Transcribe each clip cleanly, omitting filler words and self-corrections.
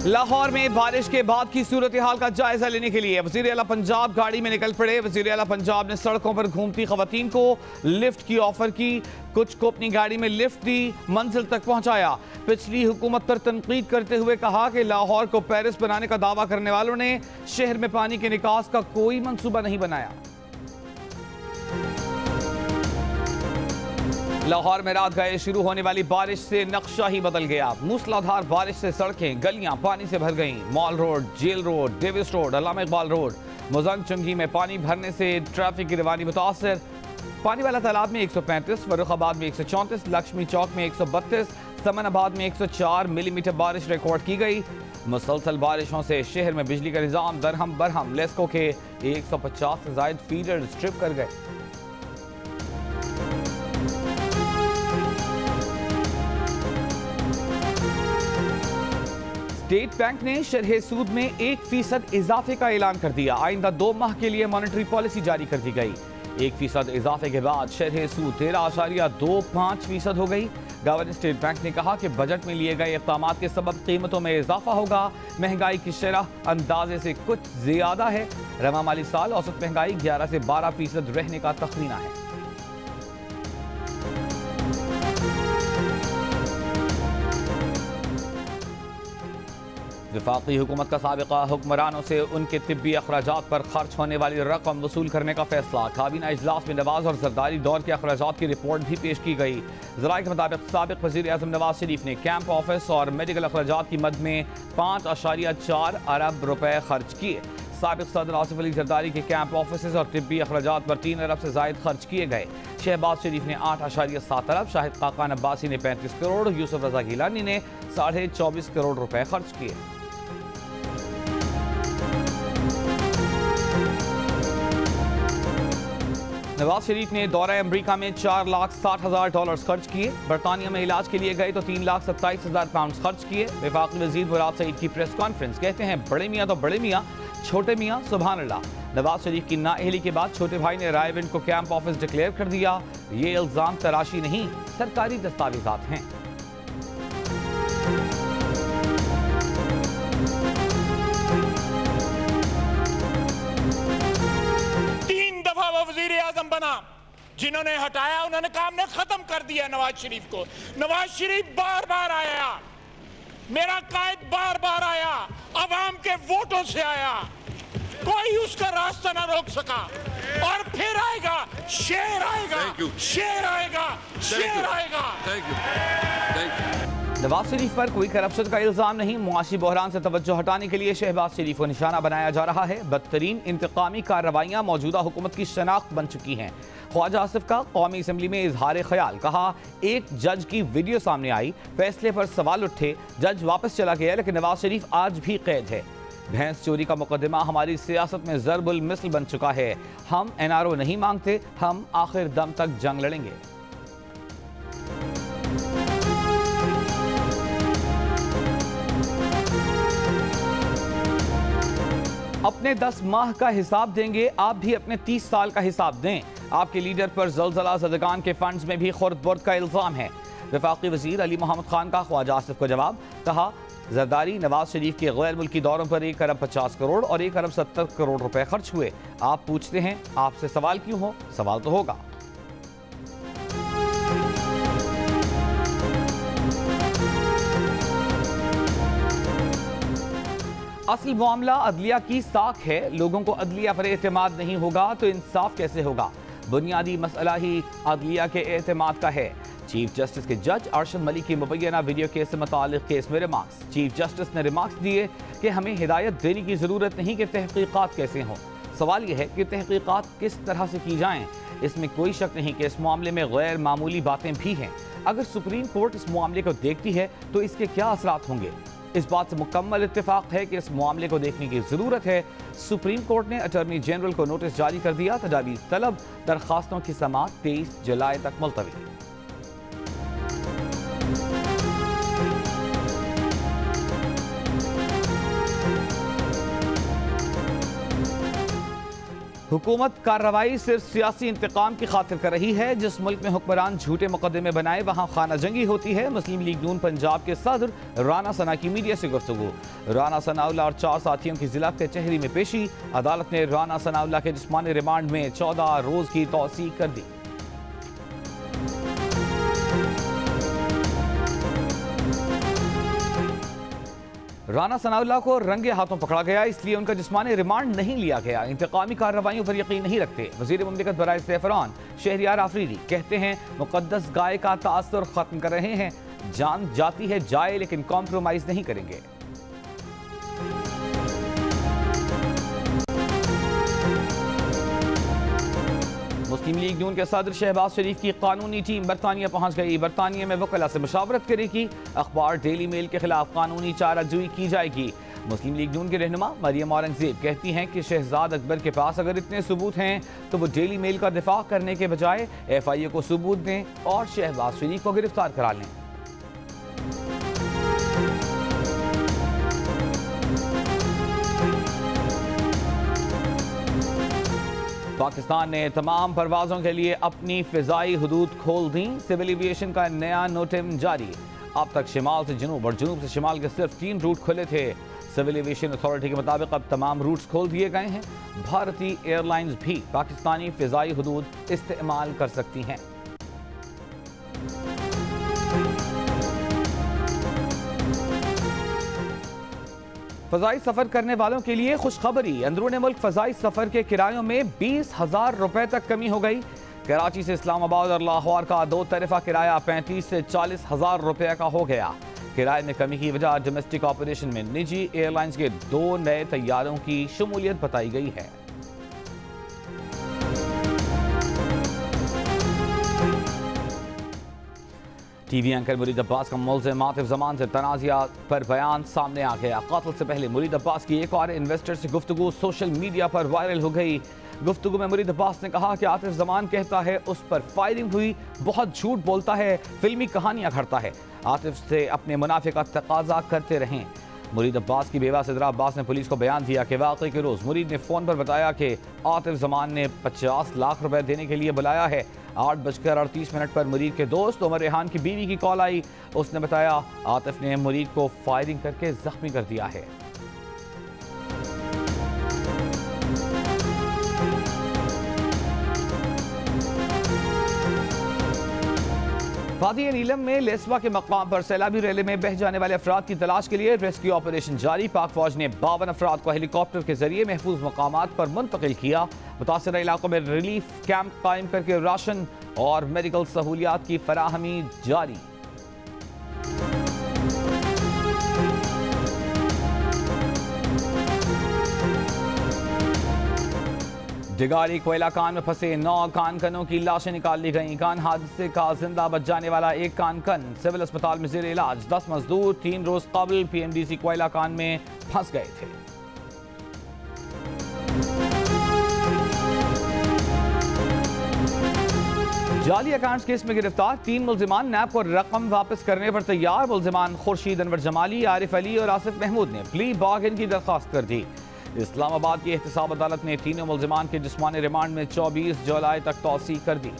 लाहौर में बारिश के बाद की सूरत हाल का जायजा लेने के लिए वज़ीर आला पंजाब गाड़ी में निकल पड़े। वज़ीर आला पंजाब ने सड़कों पर घूमती खवातीन को लिफ्ट की ऑफर की, कुछ को अपनी गाड़ी में लिफ्ट दी, मंजिल तक पहुंचाया। पिछली हुकूमत पर तनकीद करते हुए कहा कि लाहौर को पेरिस बनाने का दावा करने वालों ने शहर में पानी के निकास का कोई मंसूबा नहीं बनाया। लाहौर में रात गए शुरू होने वाली बारिश से नक्शा ही बदल गया। मूसलाधार बारिश से सड़कें गलियां पानी से भर गईं। Mall Road, Jail Road, Davis Road, Allama Iqbal Road, Mozang Chungi में पानी भरने से ट्रैफिक की रवानी मुतासर। पानी वाला तालाब में 135, फर्रुखाबाद में 134, लक्ष्मी चौक में 132, समनाबाद में 104 मिलीमीटर बारिश रिकॉर्ड की गई। मुसलसल बारिशों से शहर में बिजली का निजाम दरहम बरहम। लेस्को के 150 से ज्यादा फीडर स्ट्रिप कर गए। स्टेट बैंक ने शरह सूद में 1% इजाफे का ऐलान कर दिया। आइंदा 2 माह के लिए मॉनेटरी पॉलिसी जारी कर दी गई। 1% इजाफे के बाद शरह सूद 13.25% हो गई। गवर्नर स्टेट बैंक ने कहा कि बजट में लिए गए इक़दाम के सबब कीमतों में इजाफा होगा। महंगाई की शरह अंदाजे से कुछ ज्यादा है। रवा माली साल औसत महंगाई 11 से 12% रहने का तखमीना है। वफाकी हुकूमत का साबिका हुक्मरानों से उनके तिब्बी अखराजात पर खर्च होने वाली रकम वसूल करने का फैसला। काबीना इजलास में नवाज और जरदारी दौर के अखराजात की रिपोर्ट भी पेश की गई। ज़राए के मुताबिक साबिक वज़ीर आज़म नवाज शरीफ ने कैंप ऑफिस और मेडिकल अखराजात की मद में 5.4 अरब रुपए खर्च किए। साबिक सदर आसिफ अली जरदारी के कैंप ऑफिस और तिब्बी अखराजात पर 3 अरब से जायद खर्च किए गए। शहबाज शरीफ ने 8.7 अरब, शाहिद खाकान अब्बासी ने 35 करोड़, यूसुफ रजा गिलानी ने 24.5 करोड़ रुपए खर्च किए। नवाज शरीफ ने दौरा अमरीका में $4,60,000 खर्च किए। बरतानिया में इलाज के लिए गए तो $3,27,000 खर्च किए। वफाकी वज़ीर मुराद सईद की प्रेस कॉन्फ्रेंस। कहते हैं बड़े मियाँ तो बड़े मियाँ, छोटे मियाँ सुभान अल्लाह। नवाज शरीफ की नाअहली के बाद छोटे भाई ने रायविंड को कैंप ऑफिस डिक्लेयर कर दिया। ये इल्जाम तराशी नहीं, सरकारी दस्तावेजात हैं। बना जिन्होंने हटाया उन्होंने काम ने खत्म कर दिया नवाज शरीफ को। नवाज शरीफ बार बार आया, मेरा कायद बार बार आया, अवाम के वोटों से आया, कोई उसका रास्ता ना रोक सका। और फिर आएगा, शेर आएगा, शेर आएगा, शेर आएगा। नवाज शरीफ पर कोई करप्शन का इल्जाम नहीं। मुआशी बहरान से तवज्जो हटाने के लिए शहबाज शरीफ को निशाना बनाया जा रहा है। बदतरीन इंतकामी कार्रवाइयाँ मौजूदा हुकूमत की शनाख्त बन चुकी हैं। ख्वाजा आसिफ का कौमी असम्बली में इजहार ख्याल। कहा, एक जज की वीडियो सामने आई, फैसले पर सवाल उठे, जज वापस चला गया, लेकिन नवाज शरीफ आज भी कैद है। भैंस चोरी का मुकदमा हमारी सियासत में ज़रबुल मिसल बन चुका है। हम NRO नहीं मांगते, हम आखिर दम तक जंग लड़ेंगे। अपने 10 माह का हिसाब देंगे, आप भी अपने 30 साल का हिसाब दें। आपके लीडर पर ज़लज़ला ज़दगान के फंड्स में भी खुर्द बुर्द का इल्ज़ाम है। वफाकी वज़ीर अली मोहम्मद खान का ख्वाजा आसिफ को जवाब। कहा, जरदारी नवाज शरीफ के गैर मुल्की दौरों पर 1 अरब 50 करोड़ और 1 अरब 70 करोड़ रुपए खर्च हुए। आप पूछते हैं आपसे सवाल क्यों हो? सवाल तो होगा। असल मामला अदलिया की साख है। लोगों को अदलिया पर एतमाद नहीं होगा तो इंसाफ कैसे होगा? बुनियादी मसला ही अदलिया के एतमाद का है। चीफ जस्टिस के जज अरशद मलिक की मुबैना वीडियो केस से मुतालिक केस में रिमार्क्स। चीफ जस्टिस ने रिमार्क्स दिए कि हमें हिदायत देने की ज़रूरत नहीं कि तहकीकात कैसे हों। सवाल यह है कि तहकीकात किस तरह से की जाएँ। इसमें कोई शक नहीं कि इस मामले में गैर मामूली बातें भी हैं। अगर सुप्रीम कोर्ट इस मामले को देखती है तो इसके क्या असरात होंगे? इस बात से मुकम्मल इत्तेफाक है कि इस मामले को देखने की जरूरत है। सुप्रीम कोर्ट ने अटॉर्नी जनरल को नोटिस जारी कर दिया। तजावीज़ तलब दरखास्तों की समाअत 23 जुलाई तक मुलतवी। हुकूमत कार्रवाई सिर्फ सियासी इंतकाम की खातिर कर रही है। जिस मुल्क में हुक्मरान झूठे मुकदमे बनाए वहाँ खाना जंगी होती है। मुस्लिम लीग नून पंजाब के सदर राना सना की मीडिया से गुफ्तगू। राना सनाउल्लाह और 4 साथियों की जिला कचहरी में पेशी। अदालत ने राना सनाउल्लाह के जिस्मानी रिमांड में 14 रोज की तौसीक कर दी। राना सनाउल्लाह को रंगे हाथों पकड़ा गया, इसलिए उनका जिस्मानी रिमांड नहीं लिया गया। इंतकामी कार्रवाइयों पर यकीन नहीं रखते। वज़ीर मुमलिकत बराए ज़फ़रान शहरियार आफरीदी कहते हैं मुक़द्दस गाय का तासुर खत्म कर रहे हैं। जान जाती है जाए लेकिन कॉम्प्रोमाइज नहीं करेंगे। मुस्लिम लीग नून के सदर शहबाज शरीफ की कानूनी टीम बरतानिया पहुंच गई। बरतानिया में वकला से मुशावरत करेगी। अखबार डेली मेल के खिलाफ कानूनी चाराजोई की जाएगी। मुस्लिम लीग नून के रहनुमा मरियम औरंगजेब कहती हैं कि शहजाद अकबर के पास अगर इतने सबूत हैं तो वो डेली मेल का दिफा करने के बजाय FIA को सबूत दें और शहबाज शरीफ को गिरफ्तार करा लें। पाकिस्तान ने तमाम परवाज़ों के लिए अपनी फ़िज़ाई हदूद खोल दी। सिविल एविएशन का नया नोटिम जारी। अब तक शिमाल से जनूब और जनूब से शिमाल के सिर्फ 3 रूट खुले थे। सिविल एविएशन अथॉरिटी के मुताबिक अब तमाम रूट्स खोल दिए गए हैं। भारतीय एयरलाइंस भी पाकिस्तानी फ़िज़ाई हदूद इस्तेमाल कर सकती हैं। फ़ज़ाई सफ़र करने वालों के लिए खुशखबरी। अंदरून मुल्क फ़ज़ाई सफ़र के किरायों में 20,000 रुपए तक कमी हो गई। कराची से इस्लामाबाद और लाहौर का 2 तरफ़ा किराया 35 से 40,000 रुपए का हो गया। किराए में कमी की वजह डोमेस्टिक ऑपरेशन में निजी एयरलाइंस के 2 नए तैयारों की शमूलियत बताई गई है। TV एंकर मुरीद अब्बास का मुल्ज़िम आतिफ ज़मान से तनाज़िया पर बयान सामने आ गया। कत्ल से पहले मुरीद अब्बास की एक और इन्वेस्टर से गुफ्तगू सोशल मीडिया पर वायरल हो गई। गुफ्तगू में मुरीद अब्बास ने कहा कि आतिफ ज़मान कहता है उस पर फायरिंग हुई, बहुत झूठ बोलता है, फिल्मी कहानियाँ घड़ता है। आतिफ से अपने मुनाफे का तकाजा करते रहें। मुरीद अब्बास की बेवा सिद्रा अब्बास ने पुलिस को बयान दिया कि वाक़ई के रोज़ मुरीद ने फ़ोन पर बताया कि आतिफ ज़मान ने 50 लाख रुपए देने के लिए बुलाया है। 8:38 पर मुरीद के दोस्त उमर रेहान की बीवी की कॉल आई। उसने बताया आतिफ ने मुरीद को फायरिंग करके जख्मी कर दिया है। वादी नीलम में लेसवा के मकाम पर सैलाबी रैली में बह जाने वाले अफराद की तलाश के लिए रेस्क्यू ऑपरेशन जारी। पाक फौज ने 52 अफराद को हेलीकॉप्टर के जरिए महफूज मकामात पर मुंतकिल किया। मुतासरा इलाकों में रिलीफ कैंप कायम करके राशन और मेडिकल सहूलियात की फराहमी जारी। डिगारी कोयला कान में फंसे 9 कानकनों की लाशें निकाल ली गईं। कान हादसे का जिंदा बच जाने वाला एक कानकन सिविल अस्पताल में जेर इलाज। 10 मजदूर 3 रोज कबल PMDC कोयला कान में फंस गए थे। जाली अकाउंट्स केस में गिरफ्तार 3 मुल्जिमान नैब को रकम वापस करने पर तैयार। मुल्जिमान खुर्शीद अनवर जमाली, आरिफ अली और आसिफ महमूद ने प्ली बार्गेन की दरख्वास्त कर दी। इस्लामाबाद की एहतसाब अदालत ने तीनों मुल्जिमान के जिस्मानी रिमांड में 24 जुलाई तक तौसीक कर दी।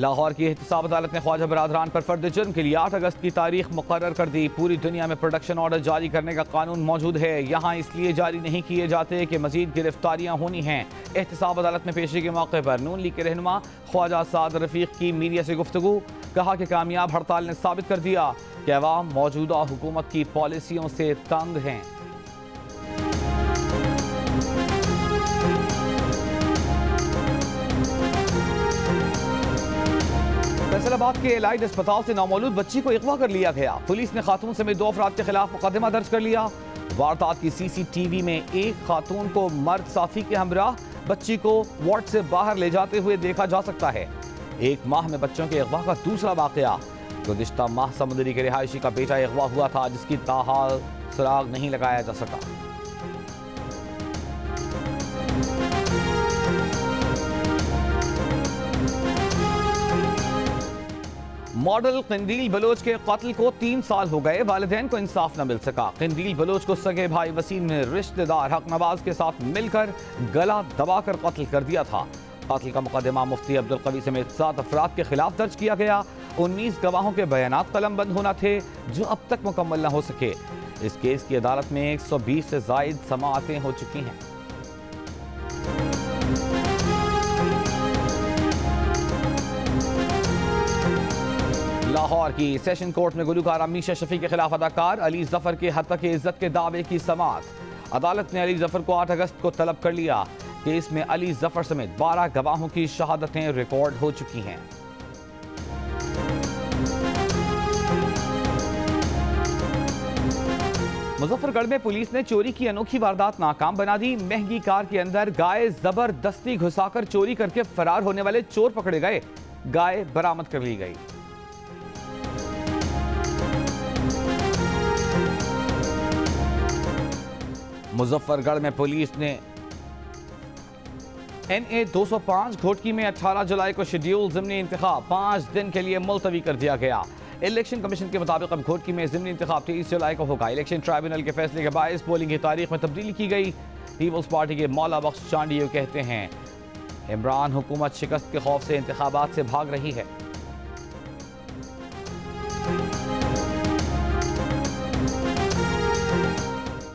लाहौर की एहतसाब अदालत ने ख्वाजा बरादरान पर फर्द जुर्म के लिए 8 अगस्त की तारीख मुकर्रर कर दी। पूरी दुनिया में प्रोडक्शन ऑर्डर जारी करने का कानून मौजूद है, यहाँ इसलिए जारी नहीं किए जाते कि मजीद गिरफ्तारियाँ होनी हैं। एहतसाब अदालत में पेशी के मौके पर नून लीग के रहनुमा ख्वाजा साद रफीक की मीडिया से गुफ्तगू। कहा कि कामयाब हड़ताल ने साबित कर दिया कि अवाम मौजूदा हुकूमत की पॉलिसियों से तंग हैं। फैसलाबाद के एलाइड अस्पताल से नौमौलूद बच्ची को अगवा कर लिया गया। पुलिस ने खातून समेत 2 अफराद के खिलाफ मुकदमा दर्ज कर लिया। वारदात की CCTV में एक खातून को मर्द साथी के हमराह बच्ची को वार्ड से बाहर ले जाते हुए देखा जा सकता है। 1 माह में बच्चों के अगवा का दूसरा वाकया। गुज़िश्ता माह समुद्री के रिहायशी का बेटा अगवा हुआ था, जिसकी ताहाल सुराग नहीं लगाया जा सका। मॉडल कंदील बलोच के कत्ल को 3 साल हो गए, वालिदैन को इंसाफ न मिल सका। कंदील बलोच को सगे भाई वसीम ने रिश्तेदार हक नवाज के साथ मिलकर गला दबाकर कत्ल कर दिया था। कत्ल का मुकदमा मुफ्ती अब्दुल कवी समेत 7 अफराद के खिलाफ दर्ज किया गया। 19 गवाहों के बयानात कलमबंद होना थे जो अब तक मुकम्मल न हो सके। इस केस की अदालत में 120 से जायद समाअतें हो चुकी हैं। लाहौर की सेशन कोर्ट में गुलकार मीशा शफी के खिलाफ अदाकार अली जफर के हत्या के इज्जत के दावे की समाअत। अदालत ने अली जफर को 8 अगस्त को तलब कर लिया। केस में अली जफर समेत 12 गवाहों की शहादतें रिकॉर्ड हो चुकी हैं। मुजफ्फरगढ़ में पुलिस ने चोरी की अनोखी वारदात नाकाम बना दी। महंगी कार के अंदर गाय जबरदस्ती घुसाकर चोरी करके फरार होने वाले चोर पकड़े गए। गाय बरामद कर ली गई। मुजफ्फरगढ़ में पुलिस ने NA 205 घोटकी में 18 जुलाई को शेड्यूल ज़िमनी इंतखाब 5 दिन के लिए मुलतवी कर दिया गया। इलेक्शन कमीशन के मुताबिक अब घोटकी में ज़िमनी इंतखाब 23 जुलाई को होगा। इलेक्शन ट्राइब्यूनल के फैसले के बायस पोलिंग की तारीख में तब्दीली की गई। पीपल्स पार्टी के मौला बख्श चांडियो कहते हैं इमरान हुकूमत शिकस्त के खौफ से इंतखाबात से भाग रही है।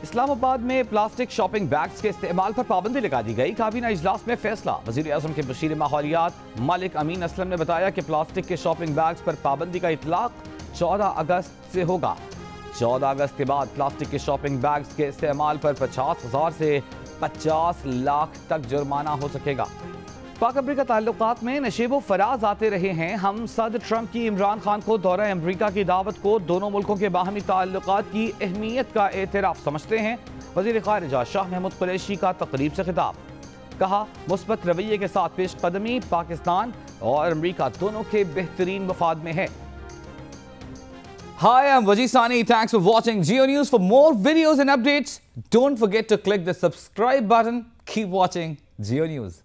इस्लामाबाद में प्लास्टिक शॉपिंग बैग्स के इस्तेमाल पर पाबंदी लगा दी गई। काबीना इजलास में फैसला। वज़ीर आज़म के बशीर माहौलियात मलिक अमीन असलम ने बताया कि प्लास्टिक के शॉपिंग बैग्स पर पाबंदी का इतलाक 14 अगस्त से होगा। 14 अगस्त के बाद प्लास्टिक के शॉपिंग बैग्स के इस्तेमाल पर 50,000 से 50 लाख तक जुर्माना हो सकेगा। पाक अमरीका ताल्लुकात में नशेबो फराज आते रहे हैं। हम सदर ट्रंप की इमरान खान को दौरा अमरीका की दावत को दोनों मुल्कों के बाहमी ताल्लुकात की अहमियत का एतराफ़ समझते हैं। वज़ीर ख़ारिजा शाह महमूद कुरैशी का तकरीब से खिताब। कहा मुस्बत रवैये के साथ पेश कदमी पाकिस्तान और अमरीका दोनों के बेहतरीन मफाद में है। Hi, I'm Wajid Sani. Thanks for watching Geo News. For more videos and updates, don't forget to click the subscribe button. Keep watching Geo News.